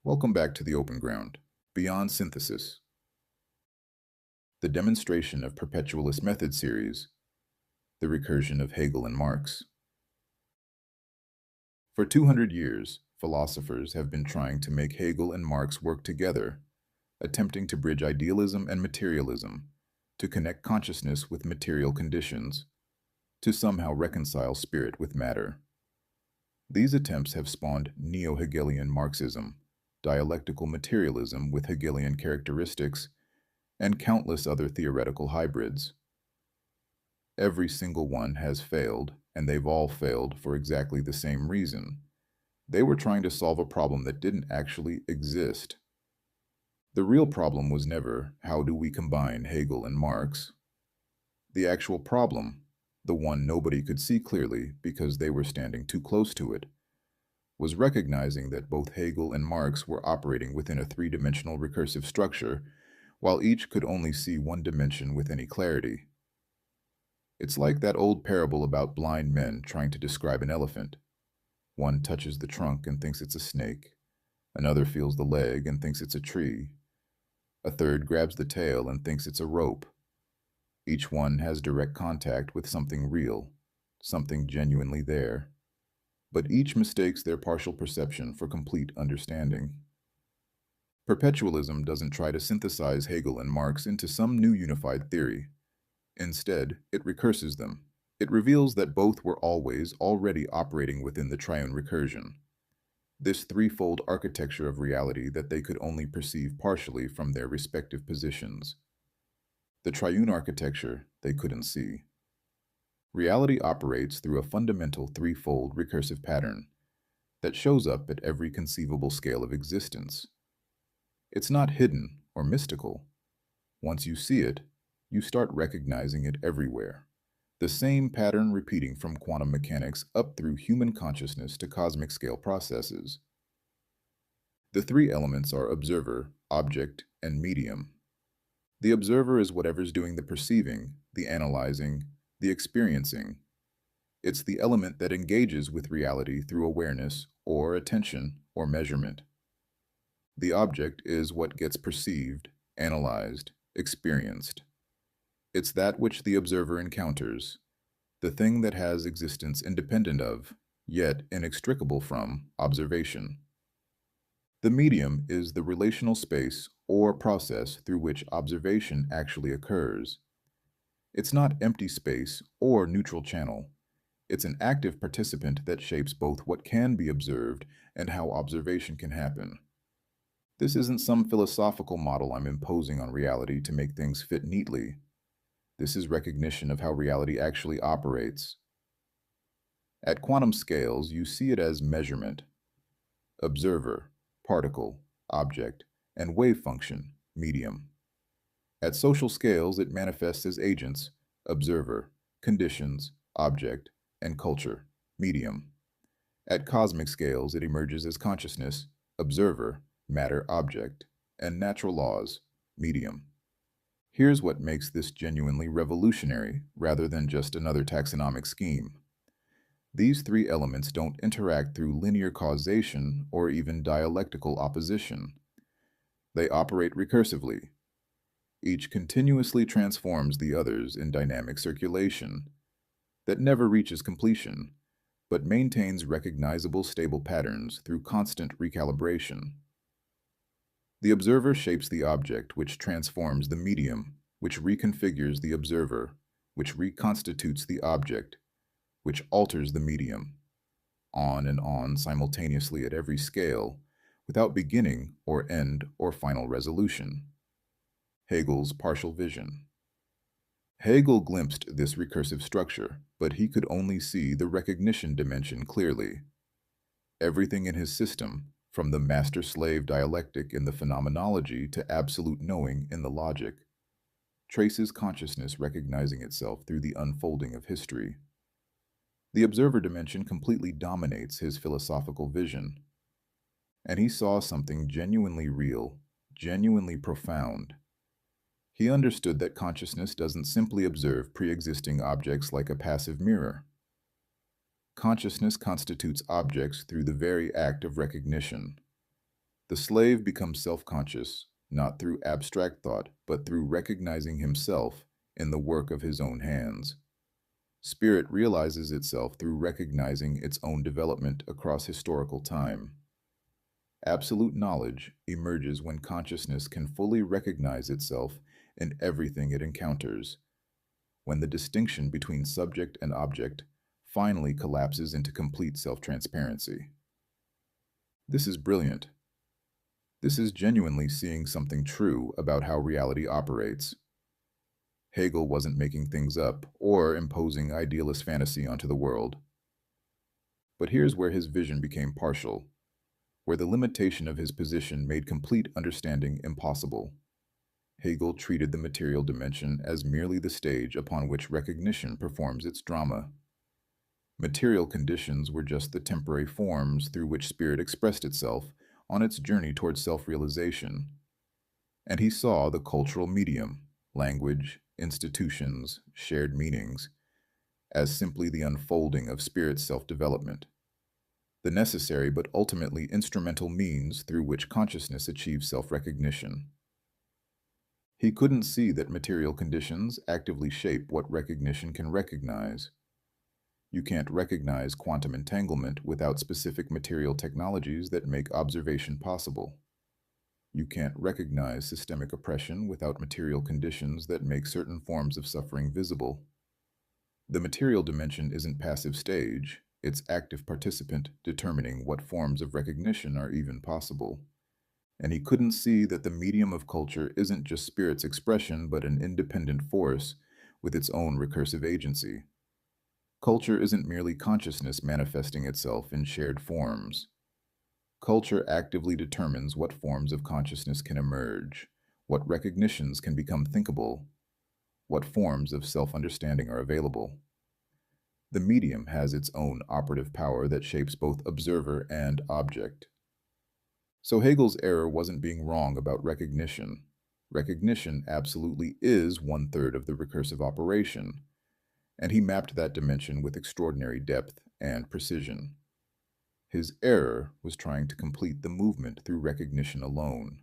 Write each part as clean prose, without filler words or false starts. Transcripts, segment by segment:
Welcome back to the Open Ground, Beyond Synthesis, the demonstration of Perpetualist method series, the recursion of Hegel and Marx. For 200 years, philosophers have been trying to make Hegel and Marx work together, attempting to bridge idealism and materialism, to connect consciousness with material conditions, to somehow reconcile spirit with matter. These attempts have spawned neo-Hegelian Marxism, dialectical materialism with Hegelian characteristics, and countless other theoretical hybrids. Every single one has failed, and they've all failed for exactly the same reason. They were trying to solve a problem that didn't actually exist. The real problem was never, how do we combine Hegel and Marx? The actual problem, the one nobody could see clearly because they were standing too close to it, was recognizing that both Hegel and Marx were operating within a three-dimensional recursive structure, while each could only see one dimension with any clarity. It's like that old parable about blind men trying to describe an elephant. One touches the trunk and thinks it's a snake. Another feels the leg and thinks it's a tree. A third grabs the tail and thinks it's a rope. Each one has direct contact with something real, something genuinely there. But each mistakes their partial perception for complete understanding. Perpetualism doesn't try to synthesize Hegel and Marx into some new unified theory. Instead, it recurses them. It reveals that both were always already operating within the triune recursion, this threefold architecture of reality that they could only perceive partially from their respective positions. The triune architecture they couldn't see. Reality operates through a fundamental threefold recursive pattern that shows up at every conceivable scale of existence. It's not hidden or mystical. Once you see it, you start recognizing it everywhere. The same pattern repeating from quantum mechanics up through human consciousness to cosmic scale processes. The three elements are observer, object, and medium. The observer is whatever's doing the perceiving, the analyzing, the experiencing. It's the element that engages with reality through awareness or attention or measurement. The object is what gets perceived, analyzed, experienced. It's that which the observer encounters, the thing that has existence independent of, yet inextricable from, observation. The medium is the relational space or process through which observation actually occurs. It's not empty space or neutral channel. It's an active participant that shapes both what can be observed and how observation can happen. This isn't some philosophical model I'm imposing on reality to make things fit neatly. This is recognition of how reality actually operates. At quantum scales, you see it as measurement, observer, particle, object, and wave function, medium. At social scales, it manifests as agents, observer, conditions, object, and culture, medium. At cosmic scales, it emerges as consciousness, observer, matter, object, and natural laws, medium. Here's what makes this genuinely revolutionary, rather than just another taxonomic scheme. These three elements don't interact through linear causation or even dialectical opposition. They operate recursively. Each continuously transforms the others in dynamic circulation that never reaches completion, but maintains recognizable stable patterns through constant recalibration. The observer shapes the object, which transforms the medium, which reconfigures the observer, which reconstitutes the object, which alters the medium, on and on simultaneously at every scale, without beginning or end or final resolution. Hegel's partial vision. Hegel glimpsed this recursive structure, but he could only see the recognition dimension clearly. Everything in his system, from the master-slave dialectic in the phenomenology to absolute knowing in the logic, traces consciousness recognizing itself through the unfolding of history. The observer dimension completely dominates his philosophical vision, and he saw something genuinely real, genuinely profound. He understood that consciousness doesn't simply observe pre-existing objects like a passive mirror. Consciousness constitutes objects through the very act of recognition. The slave becomes self-conscious, not through abstract thought, but through recognizing himself in the work of his own hands. Spirit realizes itself through recognizing its own development across historical time. Absolute knowledge emerges when consciousness can fully recognize itself in everything it encounters, when the distinction between subject and object finally collapses into complete self-transparency. This is brilliant. This is genuinely seeing something true about how reality operates. Hegel wasn't making things up or imposing idealist fantasy onto the world. But here's where his vision became partial, where the limitation of his position made complete understanding impossible. Hegel treated the material dimension as merely the stage upon which recognition performs its drama. Material conditions were just the temporary forms through which spirit expressed itself on its journey towards self-realization. And he saw the cultural medium, language, institutions, shared meanings, as simply the unfolding of spirit's self-development, the necessary but ultimately instrumental means through which consciousness achieves self-recognition. He couldn't see that material conditions actively shape what recognition can recognize. You can't recognize quantum entanglement without specific material technologies that make observation possible. You can't recognize systemic oppression without material conditions that make certain forms of suffering visible. The material dimension isn't passive stage, it's active participant determining what forms of recognition are even possible. And he couldn't see that the medium of culture isn't just spirit's expression but an independent force with its own recursive agency. Culture isn't merely consciousness manifesting itself in shared forms. Culture actively determines what forms of consciousness can emerge, what recognitions can become thinkable, what forms of self-understanding are available. The medium has its own operative power that shapes both observer and object. So Hegel's error wasn't being wrong about recognition. Recognition absolutely is one-third of the recursive operation, and he mapped that dimension with extraordinary depth and precision. His error was trying to complete the movement through recognition alone.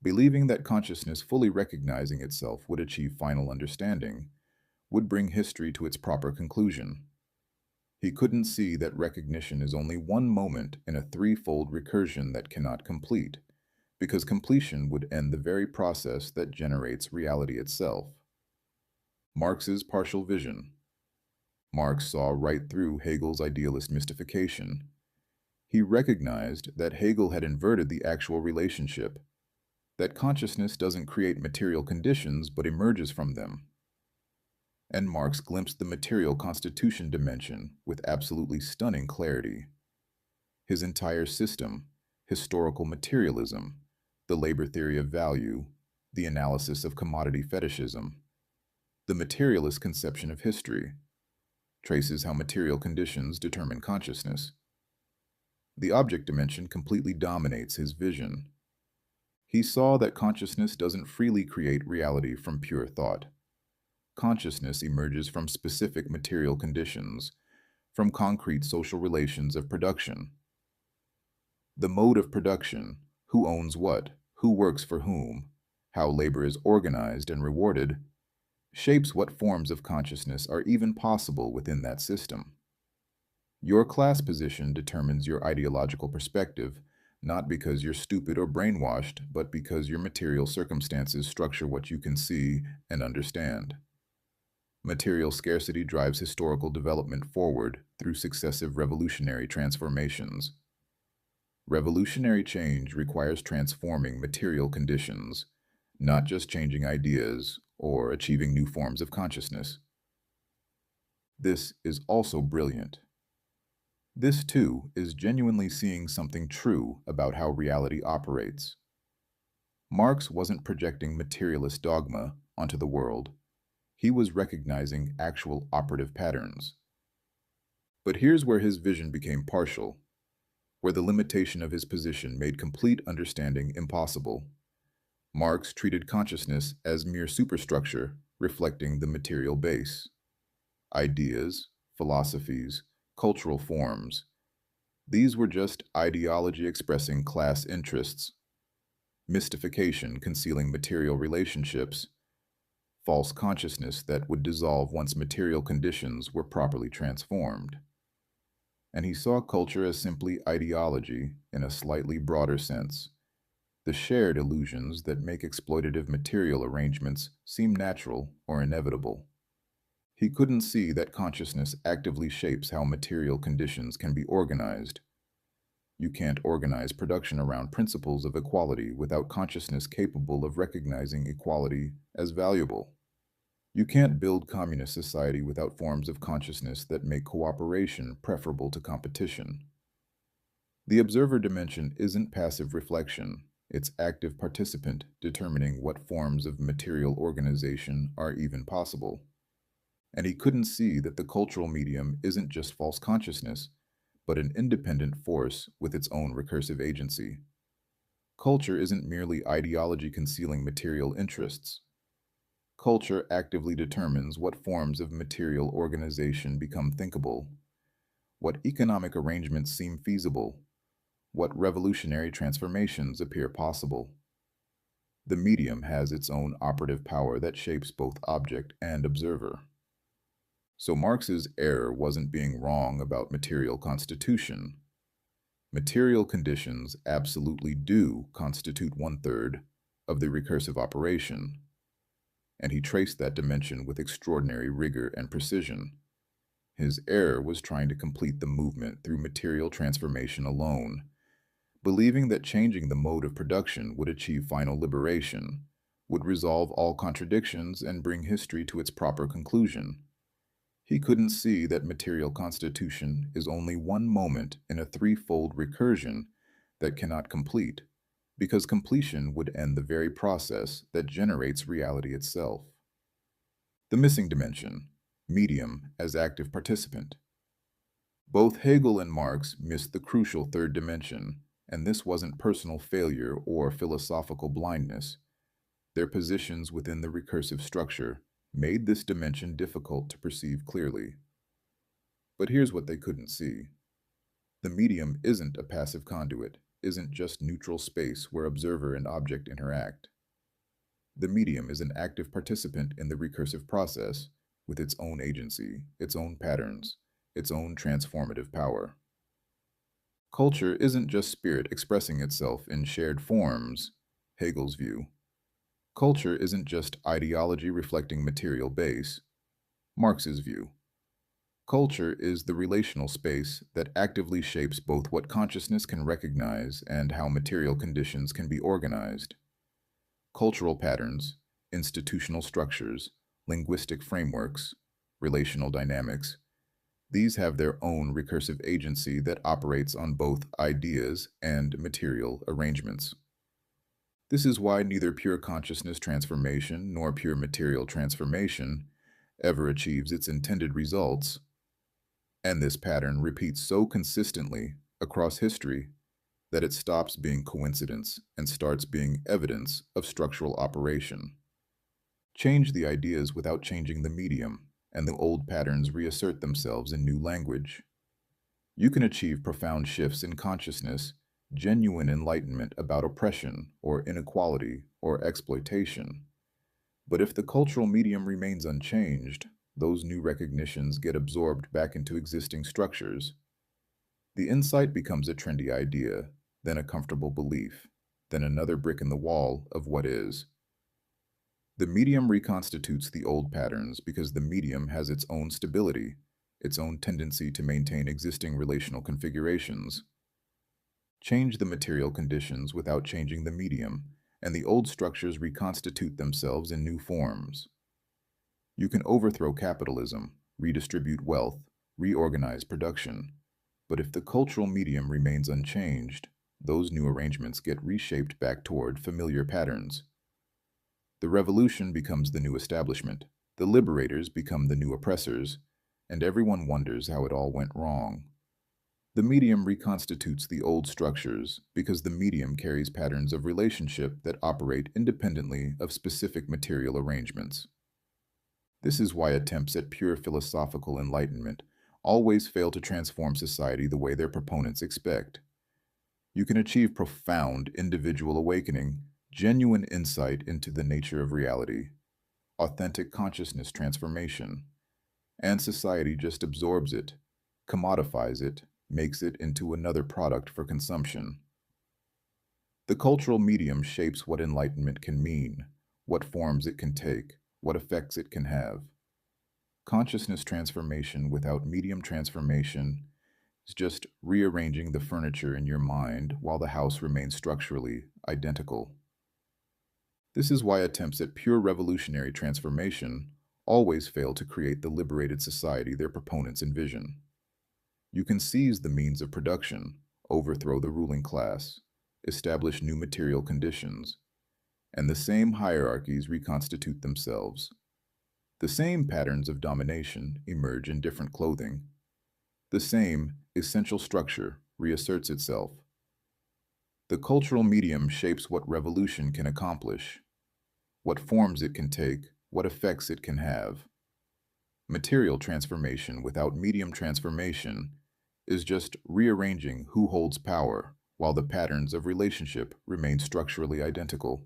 Believing that consciousness fully recognizing itself would achieve final understanding, would bring history to its proper conclusion. He couldn't see that recognition is only one moment in a threefold recursion that cannot complete, because completion would end the very process that generates reality itself. Marx's partial vision. Marx saw right through Hegel's idealist mystification. He recognized that Hegel had inverted the actual relationship, that consciousness doesn't create material conditions but emerges from them. And Marx glimpsed the material constitution dimension with absolutely stunning clarity. His entire system, historical materialism, the labor theory of value, the analysis of commodity fetishism, the materialist conception of history, traces how material conditions determine consciousness. The object dimension completely dominates his vision. He saw that consciousness doesn't freely create reality from pure thought. Consciousness emerges from specific material conditions, from concrete social relations of production. The mode of production, who owns what, who works for whom, how labor is organized and rewarded, shapes what forms of consciousness are even possible within that system. Your class position determines your ideological perspective, not because you're stupid or brainwashed, but because your material circumstances structure what you can see and understand. Material scarcity drives historical development forward through successive revolutionary transformations. Revolutionary change requires transforming material conditions, not just changing ideas or achieving new forms of consciousness. This is also brilliant. This, too, is genuinely seeing something true about how reality operates. Marx wasn't projecting materialist dogma onto the world. He was recognizing actual operative patterns. But here's where his vision became partial, where the limitation of his position made complete understanding impossible. Marx treated consciousness as mere superstructure reflecting the material base. Ideas, philosophies, cultural forms. These were just ideology expressing class interests, mystification concealing material relationships, false consciousness that would dissolve once material conditions were properly transformed. And he saw culture as simply ideology in a slightly broader sense, the shared illusions that make exploitative material arrangements seem natural or inevitable. He couldn't see that consciousness actively shapes how material conditions can be organized. You can't organize production around principles of equality without consciousness capable of recognizing equality as valuable. You can't build communist society without forms of consciousness that make cooperation preferable to competition. The observer dimension isn't passive reflection, it's active participant determining what forms of material organization are even possible. And he couldn't see that the cultural medium isn't just false consciousness, but an independent force with its own recursive agency. Culture isn't merely ideology concealing material interests. Culture actively determines what forms of material organization become thinkable, what economic arrangements seem feasible, what revolutionary transformations appear possible. The medium has its own operative power that shapes both object and observer. So Marx's error wasn't being wrong about material constitution. Material conditions absolutely do constitute one-third of the recursive operation, and he traced that dimension with extraordinary rigor and precision. His error was trying to complete the movement through material transformation alone, believing that changing the mode of production would achieve final liberation, would resolve all contradictions and bring history to its proper conclusion. He couldn't see that material constitution is only one moment in a threefold recursion that cannot complete, because completion would end the very process that generates reality itself. The missing dimension, medium as active participant. Both Hegel and Marx missed the crucial third dimension, and this wasn't personal failure or philosophical blindness. Their positions within the recursive structure made this dimension difficult to perceive clearly. But here's what they couldn't see. The medium isn't a passive conduit, isn't just neutral space where observer and object interact. The medium is an active participant in the recursive process with its own agency, its own patterns, its own transformative power. Culture isn't just spirit expressing itself in shared forms, Hegel's view. Culture isn't just ideology reflecting material base, Marx's view. Culture is the relational space that actively shapes both what consciousness can recognize and how material conditions can be organized. Cultural patterns, institutional structures, linguistic frameworks, relational dynamics, these have their own recursive agency that operates on both ideas and material arrangements. This is why neither pure consciousness transformation nor pure material transformation ever achieves its intended results, and this pattern repeats so consistently across history that it stops being coincidence and starts being evidence of structural operation. Change the ideas without changing the medium, and the old patterns reassert themselves in new language. You can achieve profound shifts in consciousness, genuine enlightenment about oppression or inequality or exploitation. But if the cultural medium remains unchanged, those new recognitions get absorbed back into existing structures. The insight becomes a trendy idea, then a comfortable belief, then another brick in the wall of what is. The medium reconstitutes the old patterns because the medium has its own stability, its own tendency to maintain existing relational configurations. Change the material conditions without changing the medium, and the old structures reconstitute themselves in new forms. You can overthrow capitalism, redistribute wealth, reorganize production, but if the cultural medium remains unchanged, those new arrangements get reshaped back toward familiar patterns. The revolution becomes the new establishment, the liberators become the new oppressors, and everyone wonders how it all went wrong. The medium reconstitutes the old structures because the medium carries patterns of relationship that operate independently of specific material arrangements. This is why attempts at pure philosophical enlightenment always fail to transform society the way their proponents expect. You can achieve profound individual awakening, genuine insight into the nature of reality, authentic consciousness transformation, and society just absorbs it, commodifies it, makes it into another product for consumption. The cultural medium shapes what enlightenment can mean, what forms it can take, what effects it can have. Consciousness transformation without medium transformation is just rearranging the furniture in your mind while the house remains structurally identical. This is why attempts at pure revolutionary transformation always fail to create the liberated society their proponents envision. You can seize the means of production, overthrow the ruling class, establish new material conditions, and the same hierarchies reconstitute themselves. The same patterns of domination emerge in different clothing. The same essential structure reasserts itself. The cultural medium shapes what revolution can accomplish, what forms it can take, what effects it can have. Material transformation without medium transformation is just rearranging who holds power while the patterns of relationship remain structurally identical.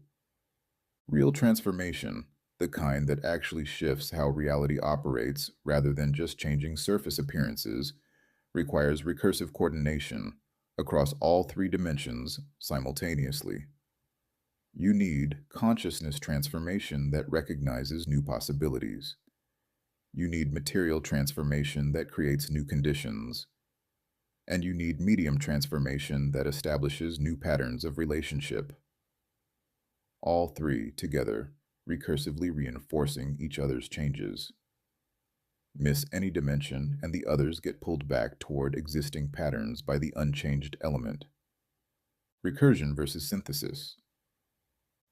Real transformation, the kind that actually shifts how reality operates rather than just changing surface appearances, requires recursive coordination across all three dimensions simultaneously. You need consciousness transformation that recognizes new possibilities. You need material transformation that creates new conditions. And you need medium transformation that establishes new patterns of relationship. All three together, recursively reinforcing each other's changes. Miss any dimension and the others get pulled back toward existing patterns by the unchanged element. Recursion versus synthesis.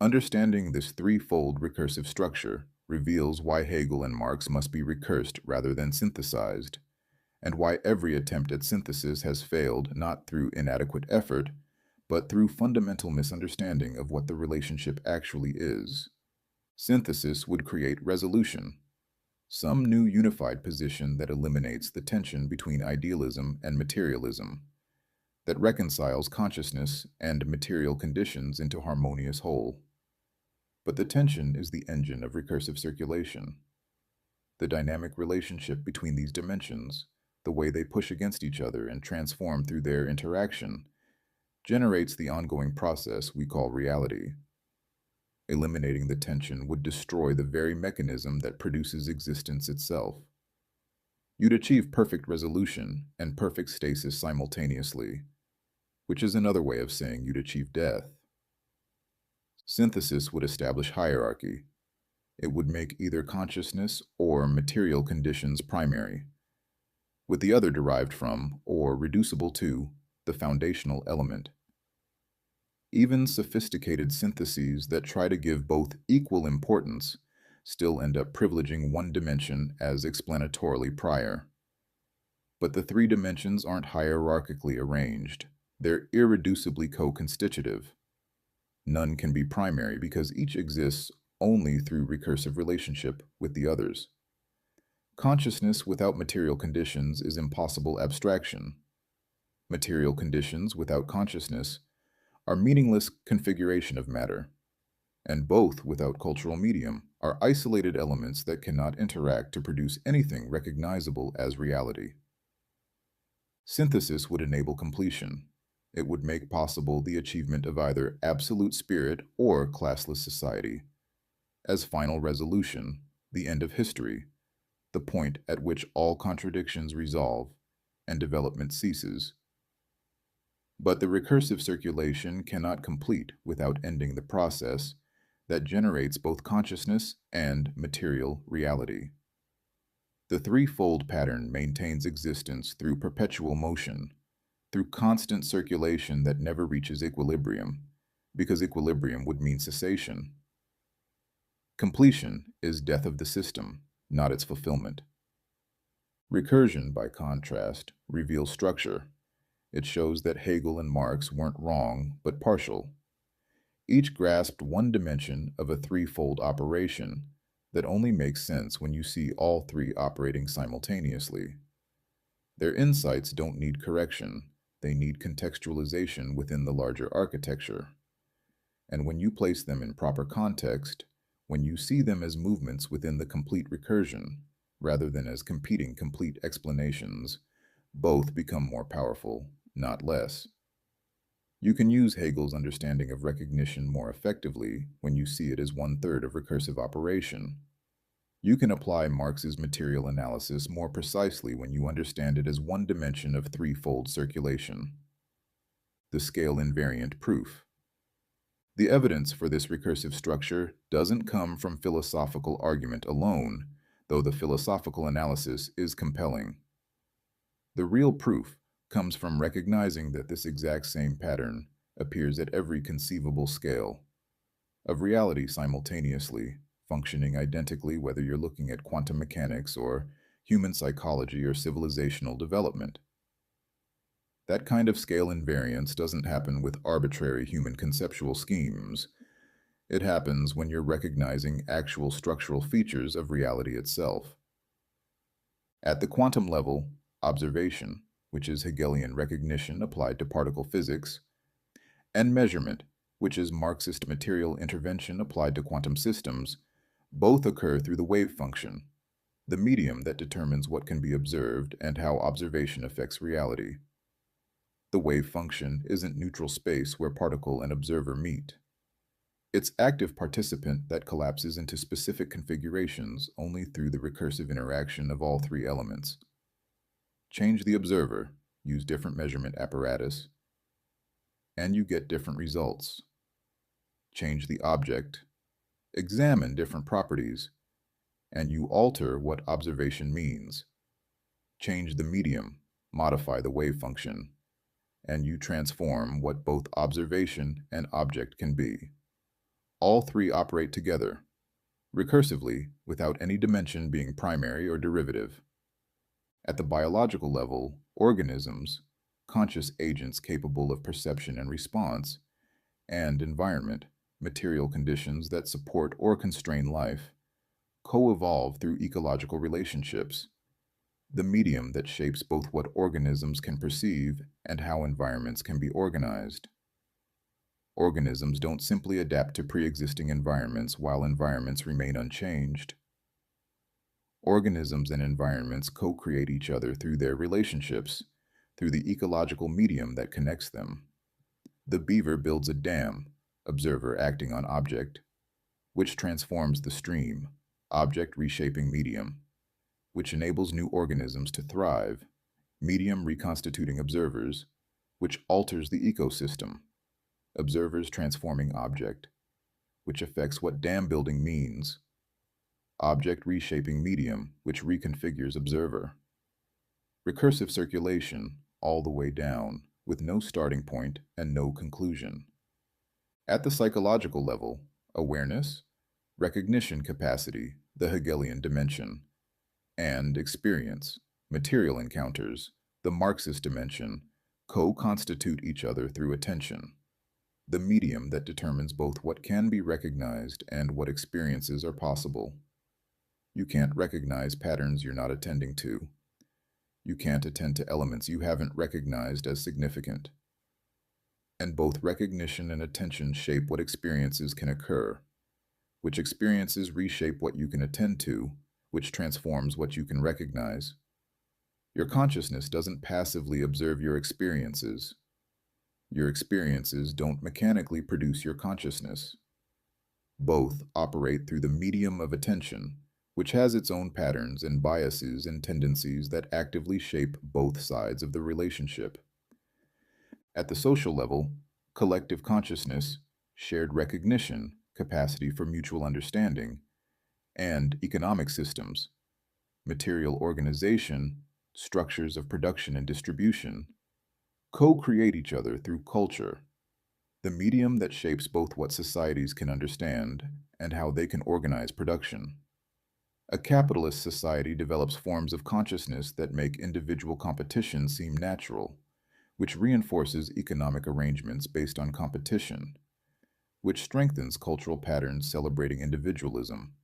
Understanding this threefold recursive structure reveals why Hegel and Marx must be recursed rather than synthesized, and why every attempt at synthesis has failed not through inadequate effort, but through fundamental misunderstanding of what the relationship actually is. Synthesis would create resolution, some new unified position that eliminates the tension between idealism and materialism, that reconciles consciousness and material conditions into harmonious whole. But the tension is the engine of recursive circulation. The dynamic relationship between these dimensions, the way they push against each other and transform through their interaction, generates the ongoing process we call reality. Eliminating the tension would destroy the very mechanism that produces existence itself. You'd achieve perfect resolution and perfect stasis simultaneously, which is another way of saying you'd achieve death. Synthesis would establish hierarchy. It would make either consciousness or material conditions primary, with the other derived from, or reducible to, the foundational element. Even sophisticated syntheses that try to give both equal importance still end up privileging one dimension as explanatorily prior. But the three dimensions aren't hierarchically arranged. They're irreducibly co-constitutive. None can be primary because each exists only through recursive relationship with the others. Consciousness without material conditions is impossible abstraction. Material conditions without consciousness are meaningless configuration of matter, and both without cultural medium are isolated elements that cannot interact to produce anything recognizable as reality. Synthesis would enable completion. It would make possible the achievement of either absolute spirit or classless society. As final resolution, the end of history, the point at which all contradictions resolve and development ceases. But the recursive circulation cannot complete without ending the process that generates both consciousness and material reality. The threefold pattern maintains existence through perpetual motion, through constant circulation that never reaches equilibrium, because equilibrium would mean cessation. Completion is death of the system, not its fulfillment. Recursion, by contrast, reveals structure. It shows that Hegel and Marx weren't wrong, but partial. Each grasped one dimension of a threefold operation that only makes sense when you see all three operating simultaneously. Their insights don't need correction, they need contextualization within the larger architecture. And when you place them in proper context, when you see them as movements within the complete recursion, rather than as competing complete explanations, both become more powerful, not less. You can use Hegel's understanding of recognition more effectively when you see it as one-third of recursive operation. You can apply Marx's material analysis more precisely when you understand it as one dimension of threefold circulation. The scale invariant proof. The evidence for this recursive structure doesn't come from philosophical argument alone, though the philosophical analysis is compelling. The real proof comes from recognizing that this exact same pattern appears at every conceivable scale of reality simultaneously, functioning identically whether you're looking at quantum mechanics or human psychology or civilizational development. That kind of scale invariance doesn't happen with arbitrary human conceptual schemes. It happens when you're recognizing actual structural features of reality itself. At the quantum level, observation, which is Hegelian recognition applied to particle physics, and measurement, which is Marxist material intervention applied to quantum systems, both occur through the wave function, the medium that determines what can be observed and how observation affects reality. The wave function isn't neutral space where particle and observer meet. It's active participant that collapses into specific configurations only through the recursive interaction of all three elements. Change the observer, use different measurement apparatus, and you get different results. Change the object, examine different properties, and you alter what observation means. Change the medium, modify the wave function, and you transform what both observation and object can be. All three operate together, recursively, without any dimension being primary or derivative. At the biological level, organisms, conscious agents capable of perception and response, and environment, material conditions that support or constrain life, co-evolve through ecological relationships, the medium that shapes both what organisms can perceive and how environments can be organized. Organisms don't simply adapt to pre-existing environments while environments remain unchanged. Organisms and environments co-create each other through their relationships, through the ecological medium that connects them. The beaver builds a dam, observer acting on object, which transforms the stream, object reshaping medium, which enables new organisms to thrive, medium reconstituting observers, which alters the ecosystem, observers transforming object, which affects what dam building means, object reshaping medium, which reconfigures observer. Recursive circulation, all the way down, with no starting point and no conclusion. At the psychological level, awareness, recognition capacity, the Hegelian dimension, and experience, material encounters, the Marxist dimension, co-constitute each other through attention, the medium that determines both what can be recognized and what experiences are possible. You can't recognize patterns you're not attending to. You can't attend to elements you haven't recognized as significant. And both recognition and attention shape what experiences can occur, which experiences reshape what you can attend to, which transforms what you can recognize. Your consciousness doesn't passively observe your experiences. Your experiences don't mechanically produce your consciousness. Both operate through the medium of attention, which has its own patterns and biases and tendencies that actively shape both sides of the relationship. At the social level, collective consciousness, shared recognition, capacity for mutual understanding, and economic systems, material organization, structures of production and distribution, co-create each other through culture, the medium that shapes both what societies can understand and how they can organize production. A capitalist society develops forms of consciousness that make individual competition seem natural, which reinforces economic arrangements based on competition, which strengthens cultural patterns celebrating individualism,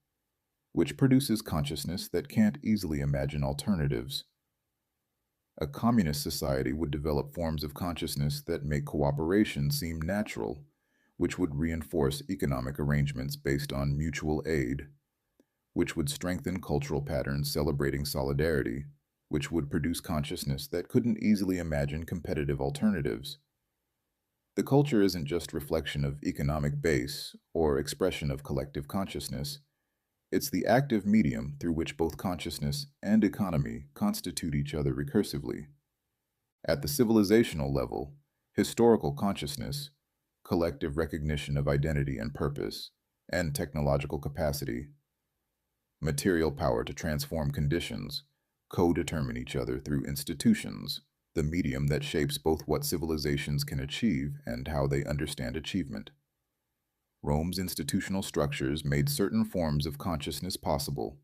which produces consciousness that can't easily imagine alternatives. A communist society would develop forms of consciousness that make cooperation seem natural, which would reinforce economic arrangements based on mutual aid, which would strengthen cultural patterns celebrating solidarity, which would produce consciousness that couldn't easily imagine competitive alternatives. The culture isn't just reflection of economic base or expression of collective consciousness. It's the active medium through which both consciousness and economy constitute each other recursively. At the civilizational level, historical consciousness, collective recognition of identity and purpose, and technological capacity, material power to transform conditions, co-determine each other through institutions, the medium that shapes both what civilizations can achieve and how they understand achievement. Rome's institutional structures made certain forms of consciousness possible: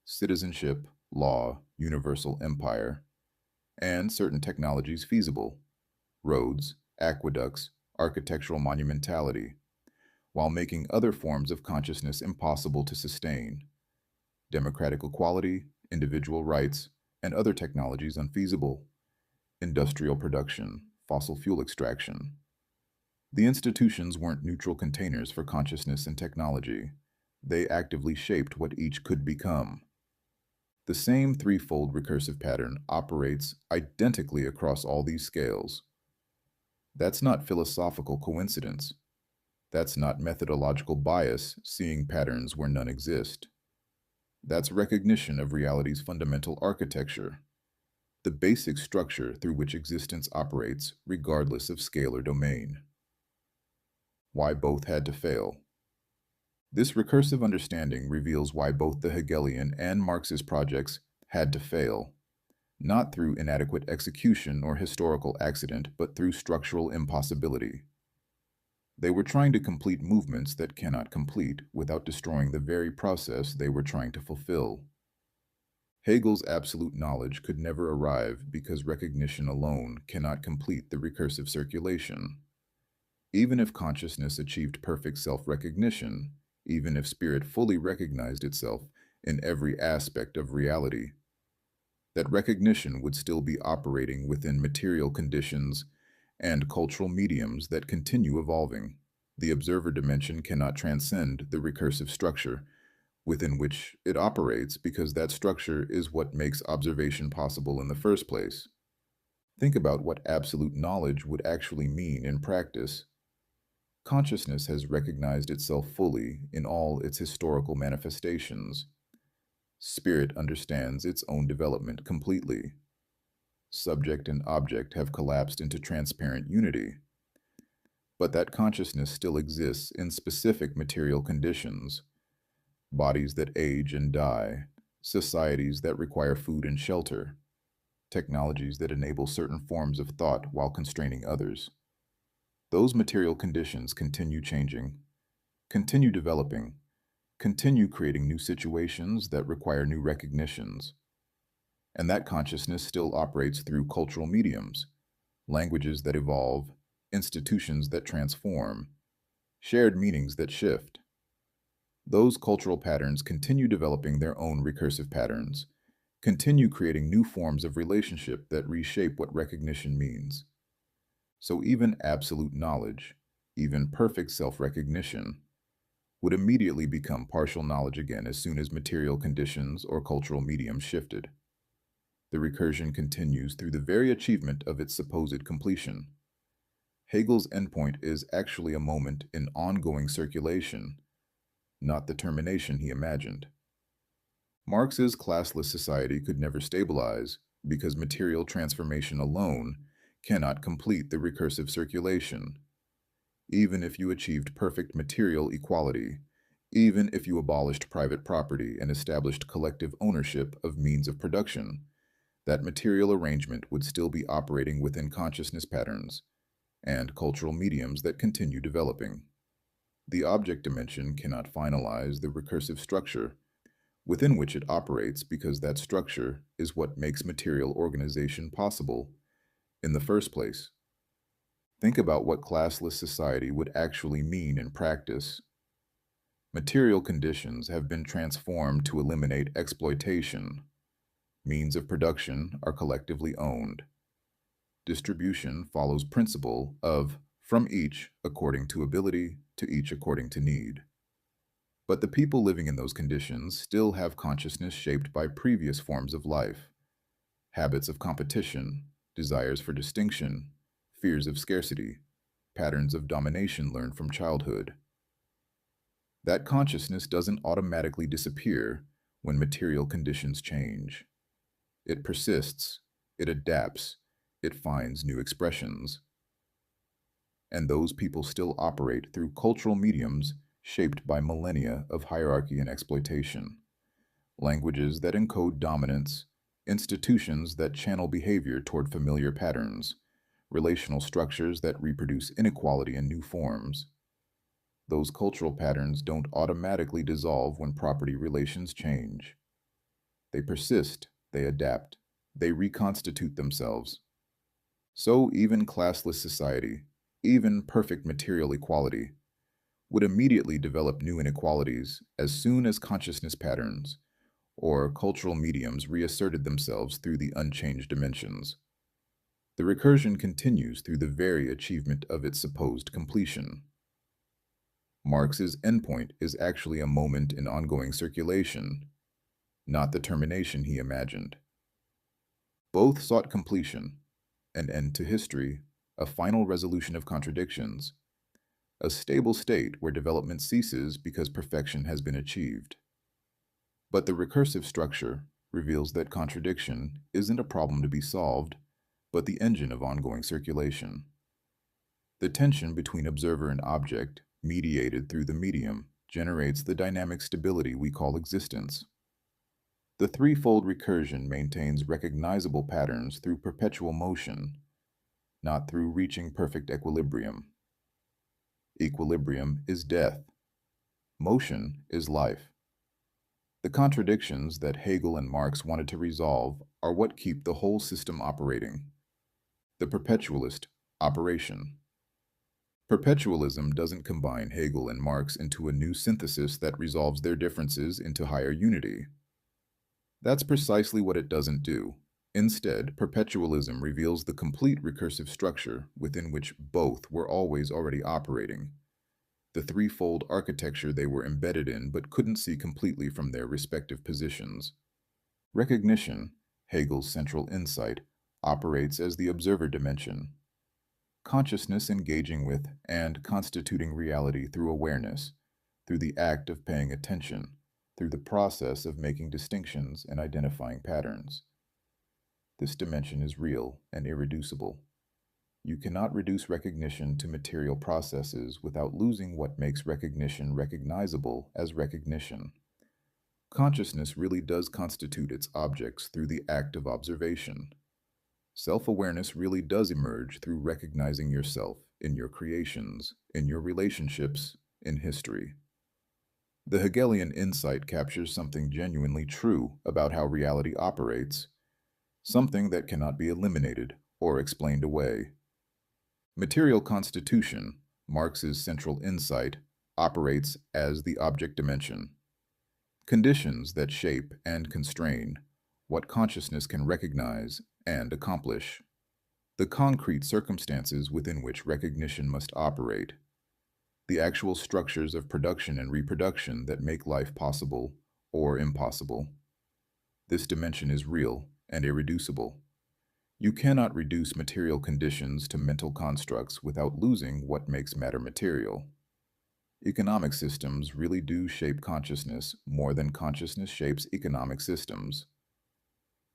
citizenship, law, universal empire, and certain technologies feasible: roads, aqueducts, architectural monumentality, while making other forms of consciousness impossible to sustain: democratic equality, individual rights, and other technologies unfeasible: industrial production, fossil fuel extraction. The institutions weren't neutral containers for consciousness and technology. They actively shaped what each could become. The same threefold recursive pattern operates identically across all these scales. That's not philosophical coincidence. That's not methodological bias, seeing patterns where none exist. That's recognition of reality's fundamental architecture, the basic structure through which existence operates regardless of scale or domain. Why both had to fail. This recursive understanding reveals why both the Hegelian and Marxist projects had to fail, not through inadequate execution or historical accident, but through structural impossibility. They were trying to complete movements that cannot complete without destroying the very process they were trying to fulfill. Hegel's absolute knowledge could never arrive because recognition alone cannot complete the recursive circulation. Even if consciousness achieved perfect self-recognition, even if spirit fully recognized itself in every aspect of reality, that recognition would still be operating within material conditions and cultural mediums that continue evolving. The observer dimension cannot transcend the recursive structure within which it operates because that structure is what makes observation possible in the first place. Think about what absolute knowledge would actually mean in practice. Consciousness has recognized itself fully in all its historical manifestations. Spirit understands its own development completely. Subject and object have collapsed into transparent unity. But that consciousness still exists in specific material conditions: bodies that age and die, societies that require food and shelter, technologies that enable certain forms of thought while constraining others. Those material conditions continue changing, continue developing, continue creating new situations that require new recognitions. And that consciousness still operates through cultural mediums, languages that evolve, institutions that transform, shared meanings that shift. Those cultural patterns continue developing their own recursive patterns, continue creating new forms of relationship that reshape what recognition means. So even absolute knowledge, even perfect self-recognition, would immediately become partial knowledge again as soon as material conditions or cultural mediums shifted. The recursion continues through the very achievement of its supposed completion. Hegel's endpoint is actually a moment in ongoing circulation, not the termination he imagined. Marx's classless society could never stabilize because material transformation alone cannot complete the recursive circulation. Even if you achieved perfect material equality, even if you abolished private property and established collective ownership of means of production, that material arrangement would still be operating within consciousness patterns and cultural mediums that continue developing. The object dimension cannot finalize the recursive structure within which it operates because that structure is what makes material organization possible in the first place. Think about what classless society would actually mean in practice. Material conditions have been transformed to eliminate exploitation. Means of production are collectively owned. Distribution follows principle of from each according to ability to each according to need. But the people living in those conditions still have consciousness shaped by previous forms of life, habits of competition, desires for distinction, fears of scarcity, patterns of domination learned from childhood. That consciousness doesn't automatically disappear when material conditions change. It persists, it adapts, it finds new expressions. And those people still operate through cultural mediums shaped by millennia of hierarchy and exploitation, languages that encode dominance, institutions that channel behavior toward familiar patterns, relational structures that reproduce inequality in new forms. Those cultural patterns don't automatically dissolve when property relations change. They persist, they adapt, they reconstitute themselves. So even classless society, even perfect material equality, would immediately develop new inequalities as soon as consciousness patterns or cultural mediums reasserted themselves through the unchanged dimensions. The recursion continues through the very achievement of its supposed completion. Marx's endpoint is actually a moment in ongoing circulation, not the termination he imagined. Both sought completion, an end to history, a final resolution of contradictions, a stable state where development ceases because perfection has been achieved. But the recursive structure reveals that contradiction isn't a problem to be solved, but the engine of ongoing circulation. The tension between observer and object, mediated through the medium, generates the dynamic stability we call existence. The threefold recursion maintains recognizable patterns through perpetual motion, not through reaching perfect equilibrium. Equilibrium is death. Motion is life. The contradictions that Hegel and Marx wanted to resolve are what keep the whole system operating. The Perpetualist operation. Perpetualism doesn't combine Hegel and Marx into a new synthesis that resolves their differences into higher unity. That's precisely what it doesn't do. Instead, perpetualism reveals the complete recursive structure within which both were always already operating, the threefold architecture they were embedded in but couldn't see completely from their respective positions. Recognition, Hegel's central insight, operates as the observer dimension. Consciousness engaging with and constituting reality through awareness, through the act of paying attention, through the process of making distinctions and identifying patterns. This dimension is real and irreducible. You cannot reduce recognition to material processes without losing what makes recognition recognizable as recognition. Consciousness really does constitute its objects through the act of observation. Self-awareness really does emerge through recognizing yourself in your creations, in your relationships, in history. The Hegelian insight captures something genuinely true about how reality operates, something that cannot be eliminated or explained away. Material constitution, Marx's central insight, operates as the object dimension. Conditions that shape and constrain what consciousness can recognize and accomplish. The concrete circumstances within which recognition must operate. The actual structures of production and reproduction that make life possible or impossible. This dimension is real and irreducible. You cannot reduce material conditions to mental constructs without losing what makes matter material. Economic systems really do shape consciousness more than consciousness shapes economic systems.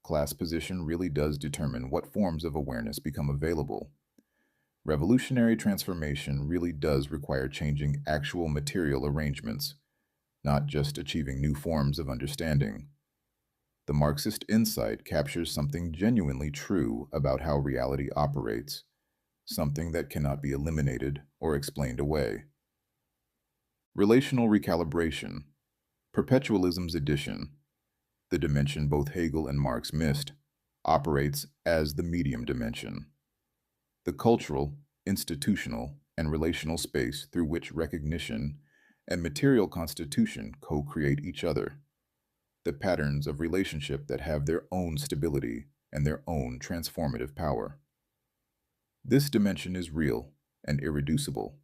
Class position really does determine what forms of awareness become available. Revolutionary transformation really does require changing actual material arrangements, not just achieving new forms of understanding. The Marxist insight captures something genuinely true about how reality operates, something that cannot be eliminated or explained away. Relational recalibration, perpetualism's addition, the dimension both Hegel and Marx missed, operates as the medium dimension. The cultural, institutional, and relational space through which recognition and material constitution co-create each other. the patterns of relationship that have their own stability and their own transformative power. This dimension is real and irreducible.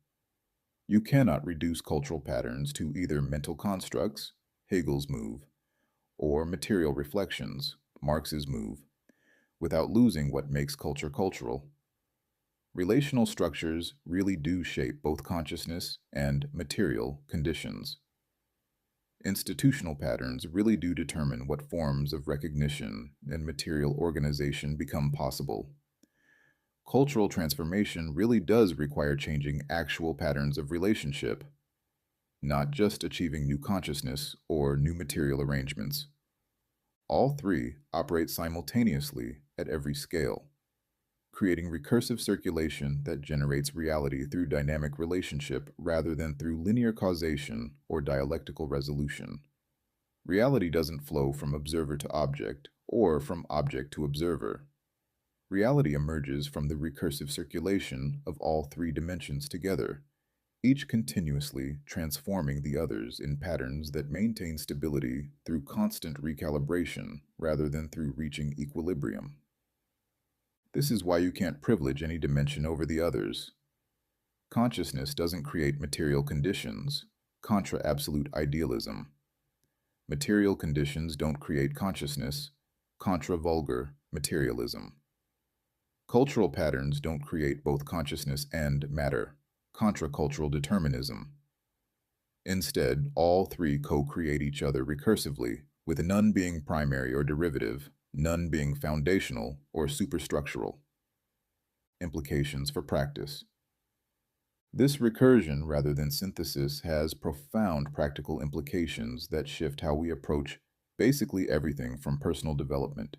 You cannot reduce cultural patterns to either mental constructs, Hegel's move, or material reflections, Marx's move, without losing what makes culture cultural. Relational structures really do shape both consciousness and material conditions. Institutional patterns really do determine what forms of recognition and material organization become possible. Cultural transformation really does require changing actual patterns of relationship, not just achieving new consciousness or new material arrangements. All three operate simultaneously at every scale, creating recursive circulation that generates reality through dynamic relationship rather than through linear causation or dialectical resolution. Reality doesn't flow from observer to object or from object to observer. Reality emerges from the recursive circulation of all three dimensions together, each continuously transforming the others in patterns that maintain stability through constant recalibration rather than through reaching equilibrium. This is why you can't privilege any dimension over the others. Consciousness doesn't create material conditions, contra absolute idealism. Material conditions don't create consciousness, contra vulgar materialism. Cultural patterns don't create both consciousness and matter, contra-cultural determinism. Instead, all three co-create each other recursively, with none being primary or derivative, none being foundational or superstructural. Implications for practice. This recursion rather than synthesis has profound practical implications that shift how we approach basically everything from personal development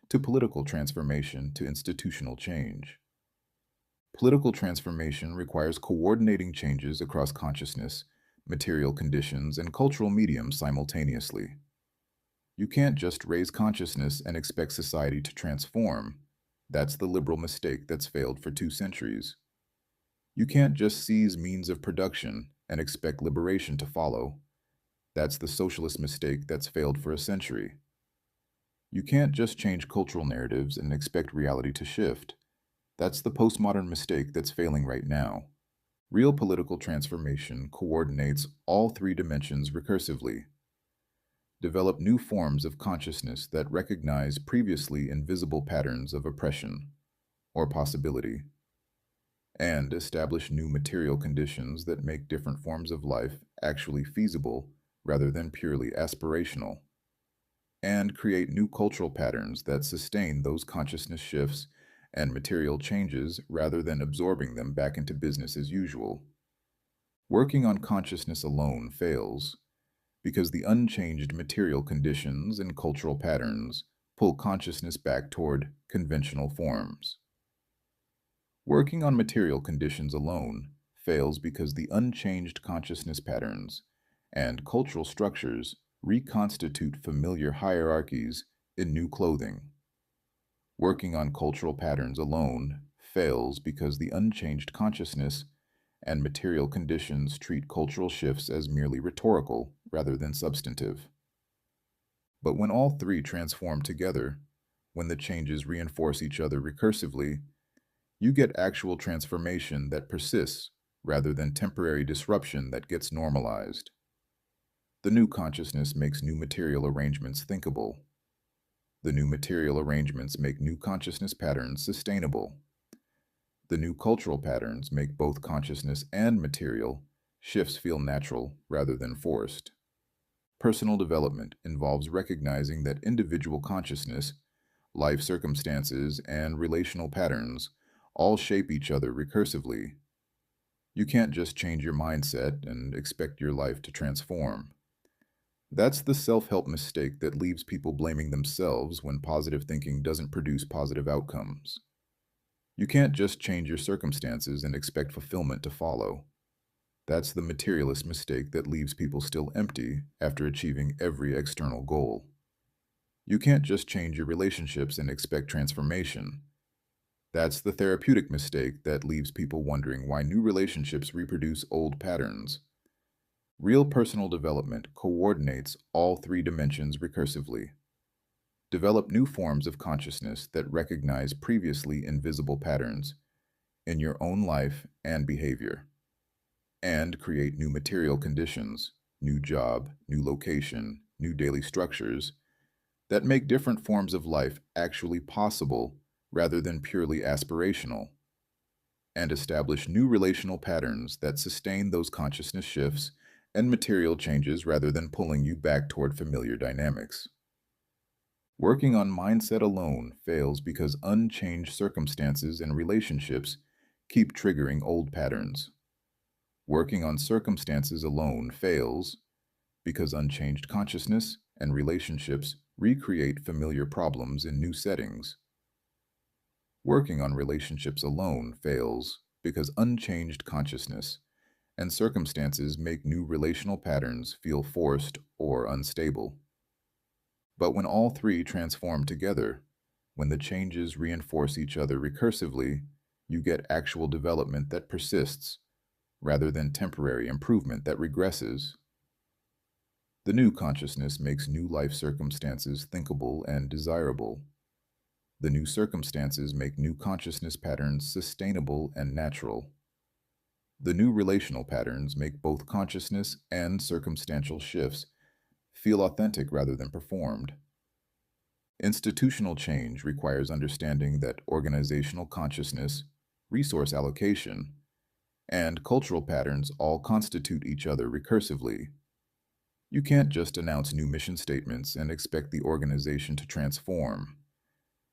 to political transformation to institutional change. Political transformation requires coordinating changes across consciousness, material conditions, and cultural mediums simultaneously. You can't just raise consciousness and expect society to transform. That's the liberal mistake that's failed for 2 centuries. You can't just seize means of production and expect liberation to follow. That's the socialist mistake that's failed for a century. You can't just change cultural narratives and expect reality to shift. That's the postmodern mistake that's failing right now. Real political transformation coordinates all three dimensions recursively. Develop new forms of consciousness that recognize previously invisible patterns of oppression or possibility, and establish new material conditions that make different forms of life actually feasible rather than purely aspirational, and create new cultural patterns that sustain those consciousness shifts and material changes rather than absorbing them back into business as usual. Working on consciousness alone fails because the unchanged material conditions and cultural patterns pull consciousness back toward conventional forms. Working on material conditions alone fails because the unchanged consciousness patterns and cultural structures reconstitute familiar hierarchies in new clothing. Working on cultural patterns alone fails because the unchanged consciousness and material conditions treat cultural shifts as merely rhetorical rather than substantive. But when all three transform together, when the changes reinforce each other recursively, you get actual transformation that persists rather than temporary disruption that gets normalized. The new consciousness makes new material arrangements thinkable. The new material arrangements make new consciousness patterns sustainable. The new cultural patterns make both consciousness and material shifts feel natural rather than forced. Personal development involves recognizing that individual consciousness, life circumstances, and relational patterns all shape each other recursively. You can't just change your mindset and expect your life to transform. That's the self-help mistake that leaves people blaming themselves when positive thinking doesn't produce positive outcomes. You can't just change your circumstances and expect fulfillment to follow. That's the materialist mistake that leaves people still empty after achieving every external goal. You can't just change your relationships and expect transformation. That's the therapeutic mistake that leaves people wondering why new relationships reproduce old patterns. Real personal development coordinates all three dimensions recursively. Develop new forms of consciousness that recognize previously invisible patterns in your own life and behavior, and create new material conditions, new job, new location, new daily structures that make different forms of life actually possible rather than purely aspirational, and establish new relational patterns that sustain those consciousness shifts and material changes rather than pulling you back toward familiar dynamics. Working on mindset alone fails because unchanged circumstances and relationships keep triggering old patterns. Working on circumstances alone fails because unchanged consciousness and relationships recreate familiar problems in new settings. Working on relationships alone fails because unchanged consciousness and circumstances make new relational patterns feel forced or unstable. But when all three transform together, when the changes reinforce each other recursively, you get actual development that persists, rather than temporary improvement that regresses. The new consciousness makes new life circumstances thinkable and desirable. The new circumstances make new consciousness patterns sustainable and natural. The new relational patterns make both consciousness and circumstantial shifts feel authentic rather than performed. Institutional change requires understanding that organizational consciousness, resource allocation, and cultural patterns all constitute each other recursively. You can't just announce new mission statements and expect the organization to transform.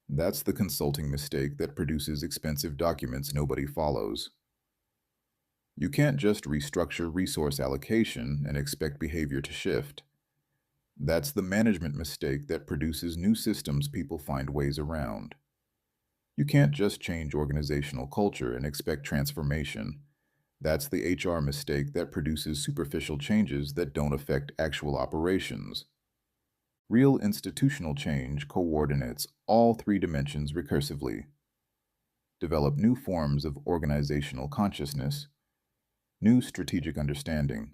That's the consulting mistake that produces expensive documents nobody follows. You can't just restructure resource allocation and expect behavior to shift. That's the management mistake that produces new systems people find ways around. You can't just change organizational culture and expect transformation. That's the HR mistake that produces superficial changes that don't affect actual operations. Real institutional change coordinates all three dimensions recursively. Develop new forms of organizational consciousness, new strategic understanding,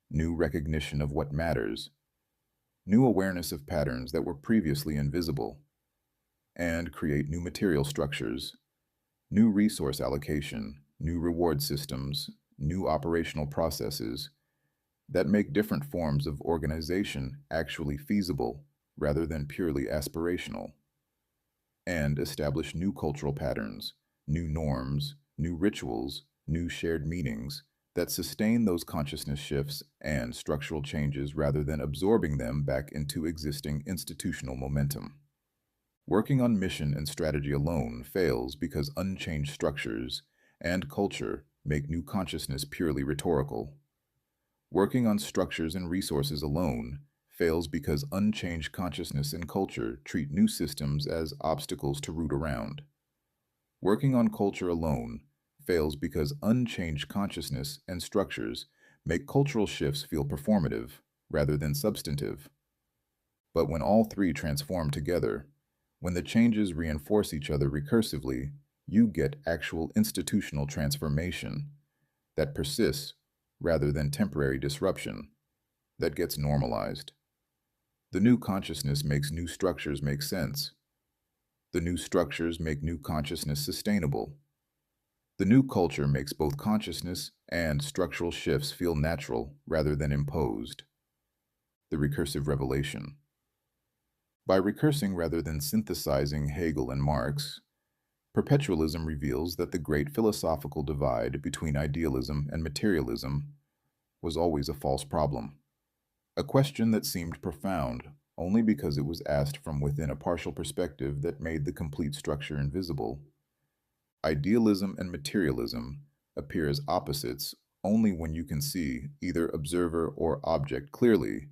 new recognition of what matters, new awareness of patterns that were previously invisible, and create new material structures, new resource allocation, new reward systems, new operational processes that make different forms of organization actually feasible rather than purely aspirational, and establish new cultural patterns, new norms, new rituals, new shared meanings that sustain those consciousness shifts and structural changes rather than absorbing them back into existing institutional momentum. Working on mission and strategy alone fails because unchanged structures and culture make new consciousness purely rhetorical. Working on structures and resources alone fails because unchanged consciousness and culture treat new systems as obstacles to root around. Working on culture alone fails because unchanged consciousness and structures make cultural shifts feel performative rather than substantive. But when all three transform together, when the changes reinforce each other recursively, you get actual institutional transformation that persists rather than temporary disruption that gets normalized. The new consciousness makes new structures make sense. The new structures make new consciousness sustainable. The new culture makes both consciousness and structural shifts feel natural rather than imposed. The recursive revelation. By recursing rather than synthesizing Hegel and Marx, Perpetualism reveals that the great philosophical divide between idealism and materialism was always a false problem, a question that seemed profound only because it was asked from within a partial perspective that made the complete structure invisible. Idealism and materialism appear as opposites only when you can see either observer or object clearly,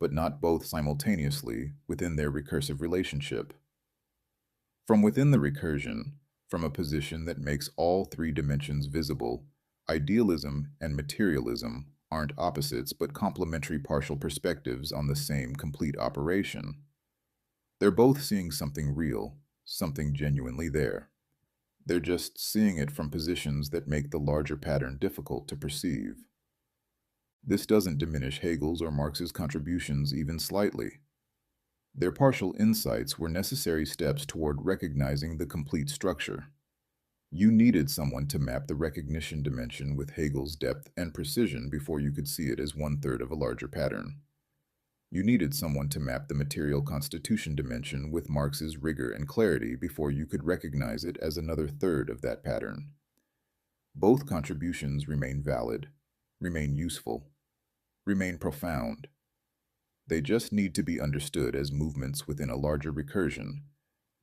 but not both simultaneously within their recursive relationship. From within the recursion, from a position that makes all three dimensions visible, idealism and materialism aren't opposites but complementary partial perspectives on the same complete operation. They're both seeing something real, something genuinely there. They're just seeing it from positions that make the larger pattern difficult to perceive. This doesn't diminish Hegel's or Marx's contributions even slightly. Their partial insights were necessary steps toward recognizing the complete structure. You needed someone to map the recognition dimension with Hegel's depth and precision before you could see it as one-third of a larger pattern. You needed someone to map the material constitution dimension with Marx's rigor and clarity before you could recognize it as another third of that pattern. Both contributions remain valid, remain useful, remain profound. They just need to be understood as movements within a larger recursion,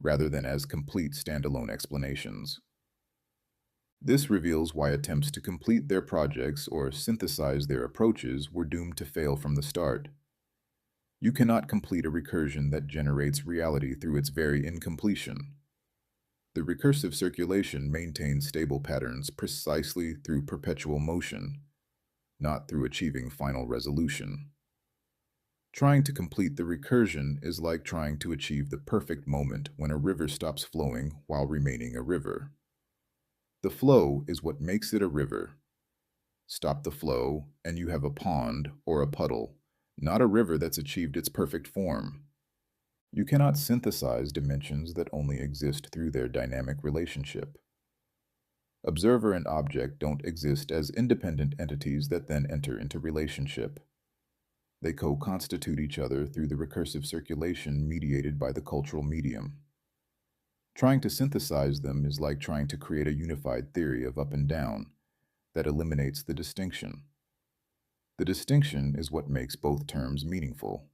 rather than as complete standalone explanations. This reveals why attempts to complete their projects or synthesize their approaches were doomed to fail from the start. You cannot complete a recursion that generates reality through its very incompletion. The recursive circulation maintains stable patterns precisely through perpetual motion, not through achieving final resolution. Trying to complete the recursion is like trying to achieve the perfect moment when a river stops flowing while remaining a river. The flow is what makes it a river. Stop the flow, and you have a pond or a puddle, not a river that's achieved its perfect form. You cannot synthesize dimensions that only exist through their dynamic relationship. Observer and object don't exist as independent entities that then enter into relationship. They co-constitute each other through the recursive circulation mediated by the cultural medium. Trying to synthesize them is like trying to create a unified theory of up and down that eliminates the distinction. The distinction is what makes both terms meaningful.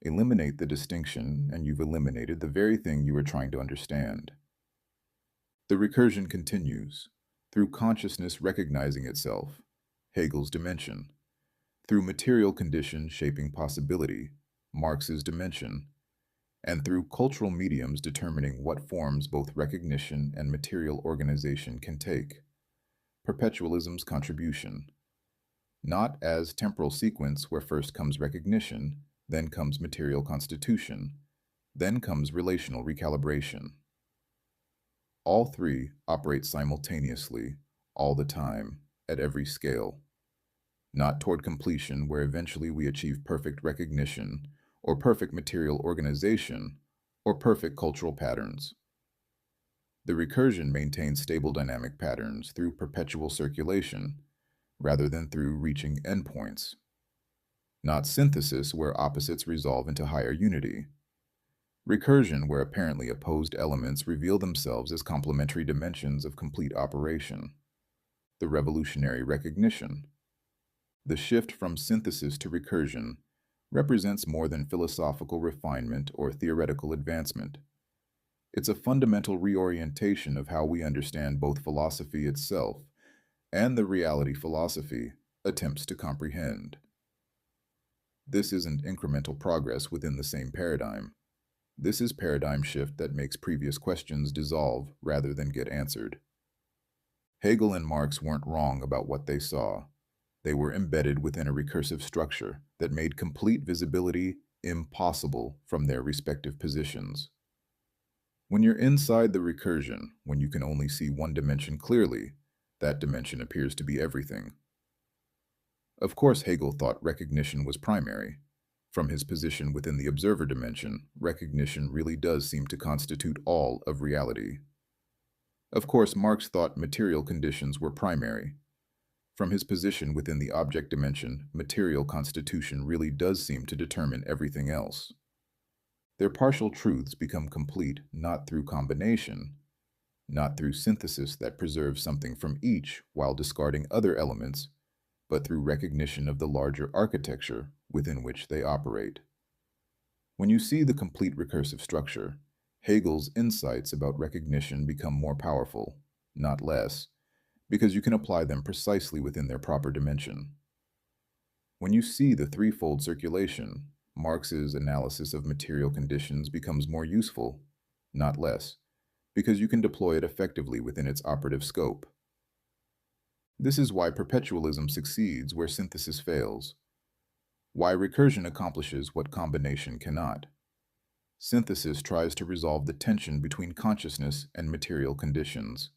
Eliminate the distinction, and you've eliminated the very thing you were trying to understand. The recursion continues, through consciousness recognizing itself, Hegel's dimension, through material conditions shaping possibility, Marx's dimension, and through cultural mediums determining what forms both recognition and material organization can take, Perpetualism's contribution. Not as temporal sequence where first comes recognition, then comes material constitution, then comes relational recalibration. All three operate simultaneously, all the time, at every scale. Not toward completion where eventually we achieve perfect recognition, or perfect material organization, or perfect cultural patterns. The recursion maintains stable dynamic patterns through perpetual circulation, rather than through reaching endpoints. Not synthesis where opposites resolve into higher unity. Recursion where apparently opposed elements reveal themselves as complementary dimensions of complete operation. The revolutionary recognition. The shift from synthesis to recursion represents more than philosophical refinement or theoretical advancement. It's a fundamental reorientation of how we understand both philosophy itself and the reality philosophy attempts to comprehend. This isn't incremental progress within the same paradigm. This is paradigm shift that makes previous questions dissolve rather than get answered. Hegel and Marx weren't wrong about what they saw. They were embedded within a recursive structure that made complete visibility impossible from their respective positions. When you're inside the recursion, when you can only see one dimension clearly, that dimension appears to be everything. Of course, Hegel thought recognition was primary. From his position within the observer dimension, recognition really does seem to constitute all of reality. Of course, Marx thought material conditions were primary. From his position within the object dimension, material constitution really does seem to determine everything else. Their partial truths become complete not through combination, not through synthesis that preserves something from each while discarding other elements, but through recognition of the larger architecture within which they operate. When you see the complete recursive structure, Hegel's insights about recognition become more powerful, not less, because you can apply them precisely within their proper dimension. When you see the threefold circulation, Marx's analysis of material conditions becomes more useful, not less, because you can deploy it effectively within its operative scope. This is why perpetualism succeeds where synthesis fails, why recursion accomplishes what combination cannot. Synthesis tries to resolve the tension between consciousness and material conditions,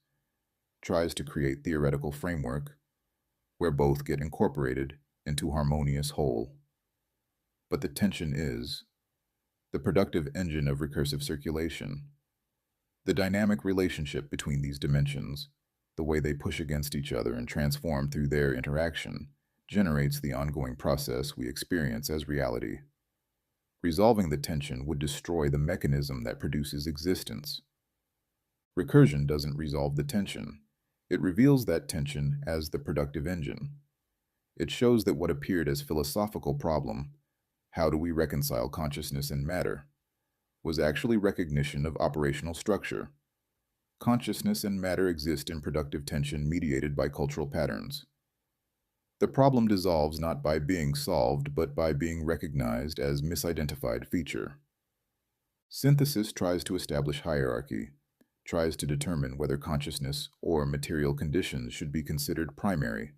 tries to create theoretical framework where both get incorporated into harmonious whole. But the tension is the productive engine of recursive circulation. The dynamic relationship between these dimensions, the way they push against each other and transform through their interaction, generates the ongoing process we experience as reality. Resolving the tension would destroy the mechanism that produces existence. Recursion doesn't resolve the tension. It reveals that tension as the productive engine. It shows that what appeared as philosophical problem, how do we reconcile consciousness and matter, was actually recognition of operational structure. Consciousness and matter exist in productive tension mediated by cultural patterns. The problem dissolves not by being solved, but by being recognized as misidentified feature. Synthesis tries to establish hierarchy, tries to determine whether consciousness or material conditions should be considered primary,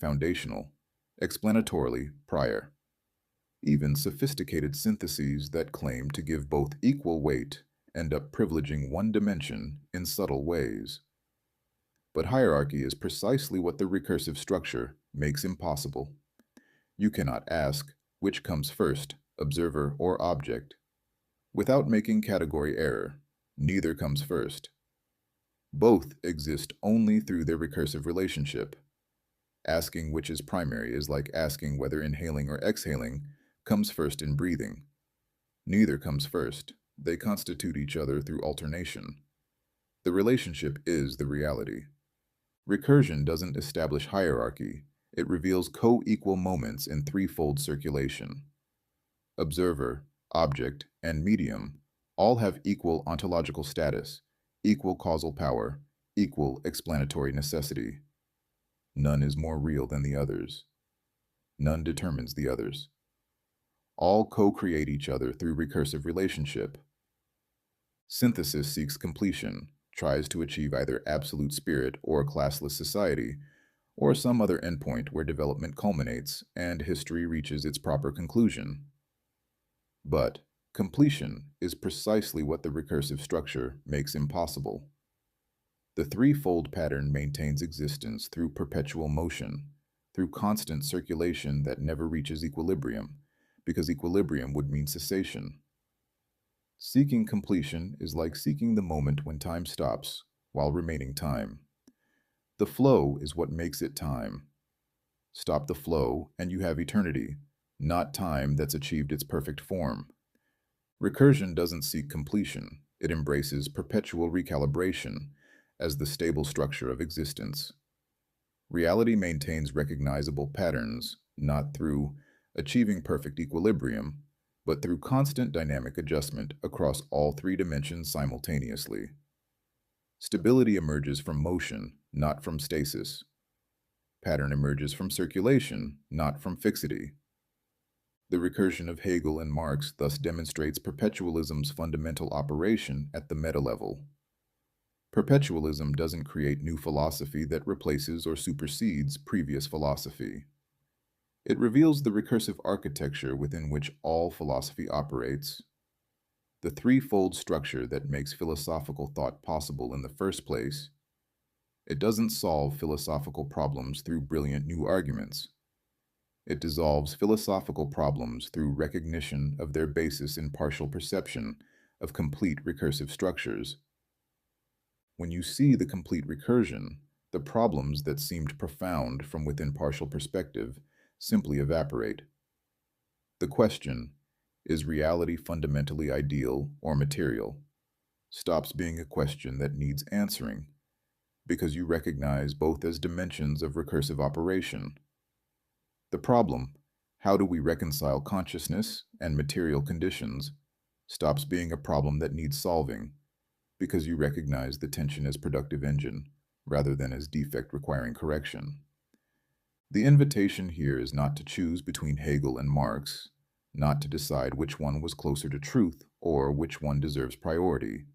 foundational, explanatorily prior. Even sophisticated syntheses that claim to give both equal weight end up privileging one dimension in subtle ways. But hierarchy is precisely what the recursive structure makes impossible. You cannot ask which comes first, observer or object. Without making category error, neither comes first. Both exist only through their recursive relationship. Asking which is primary is like asking whether inhaling or exhaling comes first in breathing. Neither comes first. They constitute each other through alternation. The relationship is the reality. Recursion doesn't establish hierarchy. It reveals co-equal moments in threefold circulation. Observer, object, and medium all have equal ontological status, equal causal power, equal explanatory necessity. None is more real than the others. None determines the others. All co-create each other through recursive relationship. Synthesis seeks completion, tries to achieve either absolute spirit or classless society, or some other endpoint where development culminates and history reaches its proper conclusion. But completion is precisely what the recursive structure makes impossible. The threefold pattern maintains existence through perpetual motion, through constant circulation that never reaches equilibrium, because equilibrium would mean cessation. Seeking completion is like seeking the moment when time stops while remaining time. The flow is what makes it time. Stop the flow and you have eternity, not time that's achieved its perfect form. Recursion doesn't seek completion. It embraces perpetual recalibration as the stable structure of existence. Reality maintains recognizable patterns, not through achieving perfect equilibrium, but through constant dynamic adjustment across all three dimensions simultaneously. Stability emerges from motion, not from stasis. Pattern emerges from circulation, not from fixity. The recursion of Hegel and Marx thus demonstrates perpetualism's fundamental operation at the meta-level. Perpetualism doesn't create new philosophy that replaces or supersedes previous philosophy. It reveals the recursive architecture within which all philosophy operates, the threefold structure that makes philosophical thought possible in the first place. It doesn't solve philosophical problems through brilliant new arguments. It dissolves philosophical problems through recognition of their basis in partial perception of complete recursive structures. When you see the complete recursion, the problems that seemed profound from within partial perspective simply evaporate. The question, is reality fundamentally ideal or material, stops being a question that needs answering, because you recognize both as dimensions of recursive operation. The problem, how do we reconcile consciousness and material conditions, stops being a problem that needs solving, because you recognize the tension as productive engine, rather than as defect requiring correction. The invitation here is not to choose between Hegel and Marx, not to decide which one was closer to truth or which one deserves priority.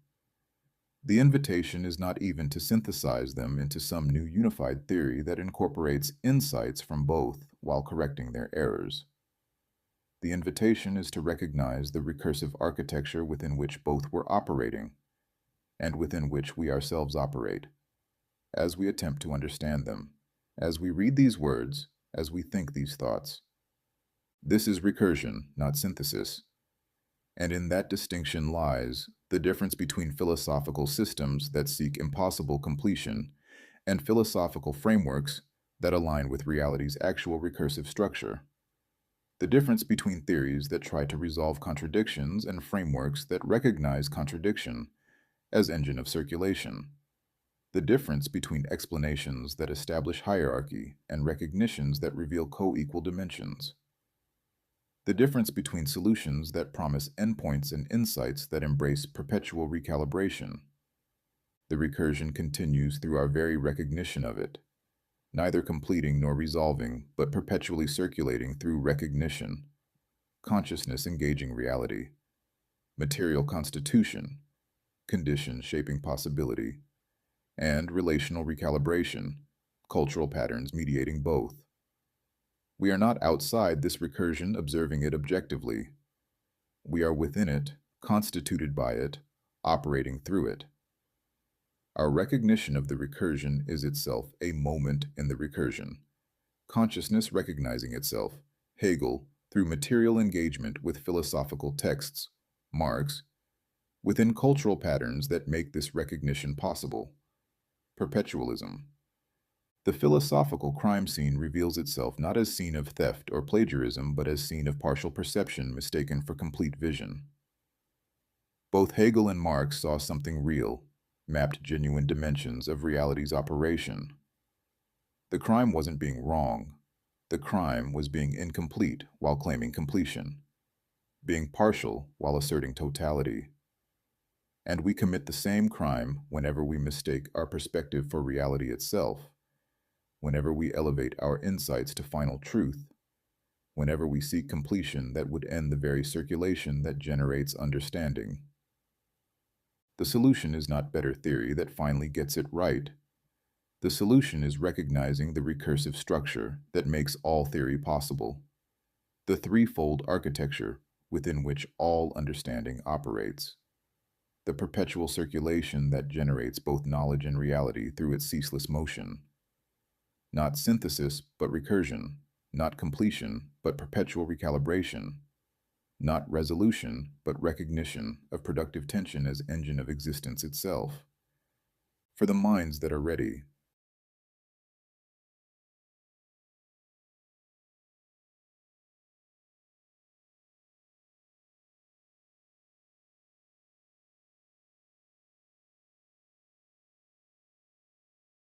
The invitation is not even to synthesize them into some new unified theory that incorporates insights from both while correcting their errors. The invitation is to recognize the recursive architecture within which both were operating, and within which we ourselves operate. As we attempt to understand them, as we read these words, as we think these thoughts. This is recursion, not synthesis. And in that distinction lies the difference between philosophical systems that seek impossible completion and philosophical frameworks that align with reality's actual recursive structure. The difference between theories that try to resolve contradictions and frameworks that recognize contradiction as engine of circulation. The difference between explanations that establish hierarchy and recognitions that reveal co-equal dimensions. The difference between solutions that promise endpoints and insights that embrace perpetual recalibration. The recursion continues through our very recognition of it, neither completing nor resolving, but perpetually circulating through recognition, consciousness engaging reality, material constitution, conditions shaping possibility, and relational recalibration, cultural patterns mediating both. We are not outside this recursion observing it objectively. We are within it, constituted by it, operating through it. Our recognition of the recursion is itself a moment in the recursion. Consciousness recognizing itself, Hegel, through material engagement with philosophical texts, Marx, within cultural patterns that make this recognition possible. Perpetualism. The philosophical crime scene reveals itself not as scene of theft or plagiarism, but as scene of partial perception mistaken for complete vision. Both Hegel and Marx saw something real, mapped genuine dimensions of reality's operation. The crime wasn't being wrong. The crime was being incomplete while claiming completion, being partial while asserting totality. And we commit the same crime whenever we mistake our perspective for reality itself, whenever we elevate our insights to final truth, whenever we seek completion that would end the very circulation that generates understanding. The solution is not better theory that finally gets it right. The solution is recognizing the recursive structure that makes all theory possible, the threefold architecture within which all understanding operates, the perpetual circulation that generates both knowledge and reality through its ceaseless motion. Not synthesis, but recursion, not completion, but perpetual recalibration, not resolution, but recognition of productive tension as engine of existence itself. For the minds that are ready,